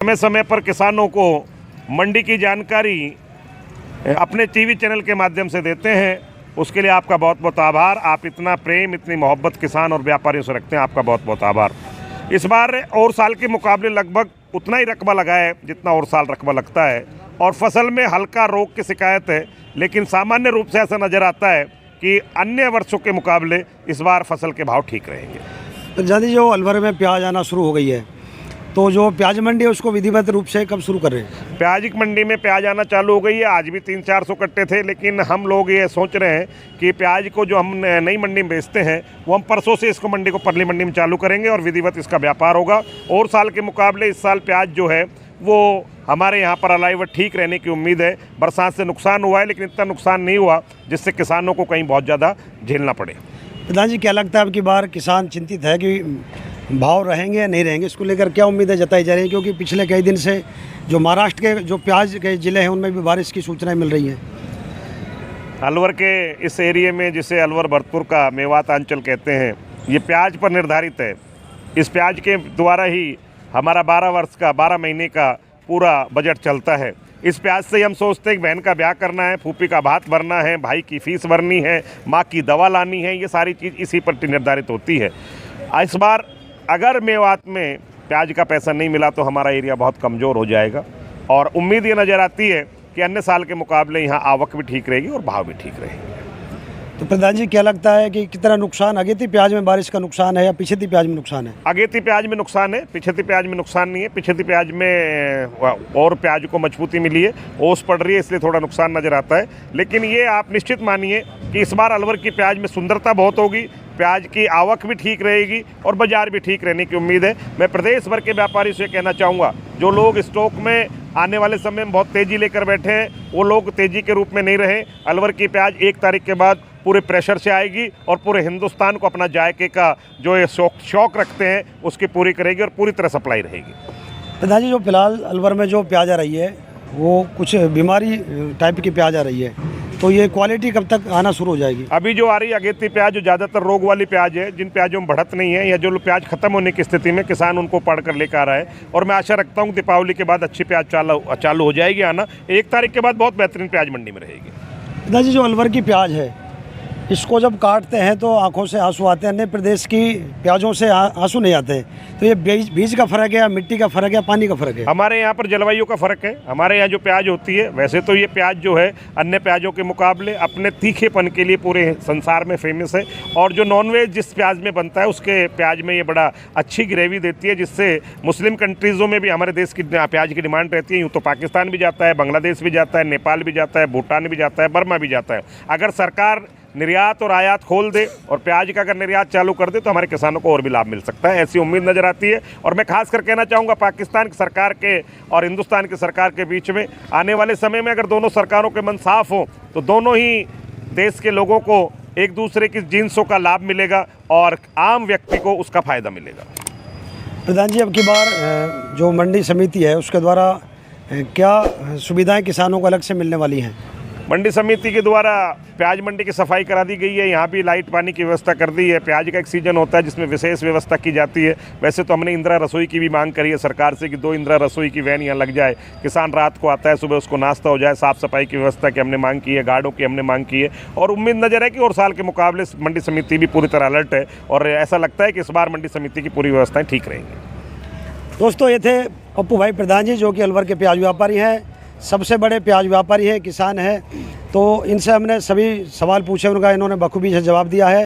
समय समय पर किसानों को मंडी की जानकारी अपने टीवी चैनल के माध्यम से देते हैं, उसके लिए आपका बहुत बहुत आभार। आप इतना प्रेम, इतनी मोहब्बत किसान और व्यापारियों से रखते हैं, आपका बहुत बहुत आभार। इस बार और साल के मुकाबले लगभग उतना ही रकबा लगा है जितना और साल रकबा लगता है, और फसल में हल्का रोग की शिकायत है, लेकिन सामान्य रूप से ऐसा नज़र आता है कि अन्य वर्षों के मुकाबले इस बार फसल के भाव ठीक रहेंगे। प्रधान जी, जो अलवर में प्याज आना शुरू हो गई है, तो जो प्याज मंडी है उसको विधिवत रूप से कब शुरू कर रहे हैं? प्याज की मंडी में प्याज आना चालू हो गई है। आज भी 300-400 कट्टे थे, लेकिन हम लोग ये सोच रहे हैं कि प्याज को जो हम नई मंडी में बेचते हैं वो हम परसों से इसको मंडी को परली मंडी में चालू करेंगे और विधिवत इसका व्यापार होगा। और साल के मुकाबले इस साल प्याज जो है वो हमारे यहाँ पर अलाइवर ठीक रहने की उम्मीद है। बरसात से नुकसान हुआ है, लेकिन इतना नुकसान नहीं हुआ जिससे किसानों को कहीं बहुत ज़्यादा झेलना पड़े। प्रधान जी, क्या लगता है अब की बार किसान चिंतित है कि भाव रहेंगे या नहीं रहेंगे? इसको लेकर क्या उम्मीदें जताई जा रही है, क्योंकि पिछले कई दिन से जो महाराष्ट्र के जो प्याज के ज़िले हैं उनमें भी बारिश की सूचनाएं मिल रही हैं। अलवर के इस एरिए में, जिसे अलवर भरतपुर का मेवात अंचल कहते हैं, ये प्याज पर निर्धारित है। इस प्याज के द्वारा ही हमारा 12 महीने का पूरा बजट चलता है। इस प्याज से हम सोचते हैं कि बहन का ब्याह करना है, फूफी का भात भरना है, भाई की फीस भरनी है, माँ की दवा लानी है, ये सारी चीज़ इसी पर निर्धारित होती है। इस बार अगर मेवात में प्याज का पैसा नहीं मिला तो हमारा एरिया बहुत कमज़ोर हो जाएगा, और उम्मीद ये नज़र आती है कि अन्य साल के मुकाबले यहाँ आवक भी ठीक रहेगी और भाव भी ठीक रहेगी। तो प्रधान जी, क्या लगता है कि कितना नुकसान अगेती प्याज में बारिश का नुकसान है या पिछेती प्याज में नुकसान है? अगेती प्याज में नुकसान है, पिछेती प्याज में नुकसान नहीं है। पिछेती प्याज में और प्याज को मजबूती मिली है, ओस पड़ रही है, इसलिए थोड़ा नुकसान नज़र आता है। लेकिन ये आप निश्चित मानिए कि इस बार अलवर की प्याज में सुंदरता बहुत होगी, प्याज की आवक भी ठीक रहेगी और बाजार भी ठीक रहने की उम्मीद है। मैं प्रदेश भर के व्यापारी से कहना चाहूँगा, जो लोग स्टॉक में आने वाले समय में बहुत तेज़ी लेकर बैठे हैं, वो लोग तेज़ी के रूप में नहीं रहें। अलवर की प्याज 1 तारीख के बाद पूरे प्रेशर से आएगी और पूरे हिंदुस्तान को अपना जायके का जो ये शौक रखते हैं उसकी पूरी करेगी और पूरी तरह सप्लाई रहेगी। प्रधान जी, जो फिलहाल अलवर में जो प्याज आ रही है वो कुछ बीमारी टाइप की प्याज आ रही है, तो ये क्वालिटी कब तक आना शुरू हो जाएगी? अभी जो आ रही है अगेती प्याज, जो ज़्यादातर रोग वाली प्याज है, जिन प्याजों में बढ़त नहीं है या जो प्याज खत्म होने की स्थिति में, किसान उनको पढ़ कर लेकर आ रहा है। और मैं आशा रखता हूँ दीपावली के बाद अच्छी प्याज चालू हो जाएगी आना। 1 तारीख के बाद बहुत बेहतरीन प्याज मंडी में रहेगी। प्रधान जी, जो अलवर की प्याज है इसको जब काटते हैं तो आंखों से आंसू आते हैं, अन्य प्रदेश की प्याजों से आंसू नहीं आते हैं। तो ये बीज का फ़र्क है, मिट्टी का फ़र्क है, पानी का फ़र्क है? हमारे यहाँ पर जलवायु का फ़र्क है। हमारे यहाँ जो प्याज होती है, वैसे तो ये प्याज जो है अन्य प्याजों के मुकाबले अपने तीखेपन के लिए पूरे संसार में फेमस है, और जो नॉनवेज जिस प्याज में बनता है उसके प्याज में ये बड़ा अच्छी ग्रेवी देती है, जिससे मुस्लिम कंट्रीज़ों में भी हमारे देश की प्याज की डिमांड रहती है। यूँ तो पाकिस्तान भी जाता है, बांग्लादेश भी जाता है, नेपाल भी जाता है, भूटान भी जाता है, बर्मा भी जाता है। अगर सरकार निर्यात और आयात खोल दे और प्याज का अगर निर्यात चालू कर दे तो हमारे किसानों को और भी लाभ मिल सकता है, ऐसी उम्मीद नज़र आती है। और मैं खास कर कहना चाहूँगा, पाकिस्तान की सरकार के और हिंदुस्तान की सरकार के बीच में आने वाले समय में अगर दोनों सरकारों के मन साफ हों तो दोनों ही देश के लोगों को एक दूसरे की जिन्सों का लाभ मिलेगा और आम व्यक्ति को उसका फ़ायदा मिलेगा। प्रधान जी, अब की बार जो मंडी समिति है उसके द्वारा क्या सुविधाएं किसानों को अलग से मिलने वाली हैं? मंडी समिति के द्वारा प्याज मंडी की सफाई करा दी गई है, यहाँ भी लाइट पानी की व्यवस्था कर दी है। प्याज का एक सीजन होता है जिसमें विशेष व्यवस्था की जाती है। वैसे तो हमने इंदिरा रसोई की भी मांग करी है सरकार से कि 2 इंदिरा रसोई की वैन यहाँ लग जाए, किसान रात को आता है, सुबह उसको नाश्ता हो जाए। साफ़ सफाई की व्यवस्था की हमने मांग की है, गार्डों की हमने मांग की है, और उम्मीद नज़र है कि और साल के मुकाबले मंडी समिति भी पूरी तरह अलर्ट है, और ऐसा लगता है कि इस बार मंडी समिति की पूरी व्यवस्थाएँ ठीक रहेंगी। दोस्तों, ये थे पप्पू भाई प्रधान जी, जो कि अलवर के प्याज व्यापारी हैं, सबसे बड़े प्याज व्यापारी हैं, किसान हैं। तो इनसे हमने सभी सवाल पूछे, उनका इन्होंने बखूबी से जवाब दिया है।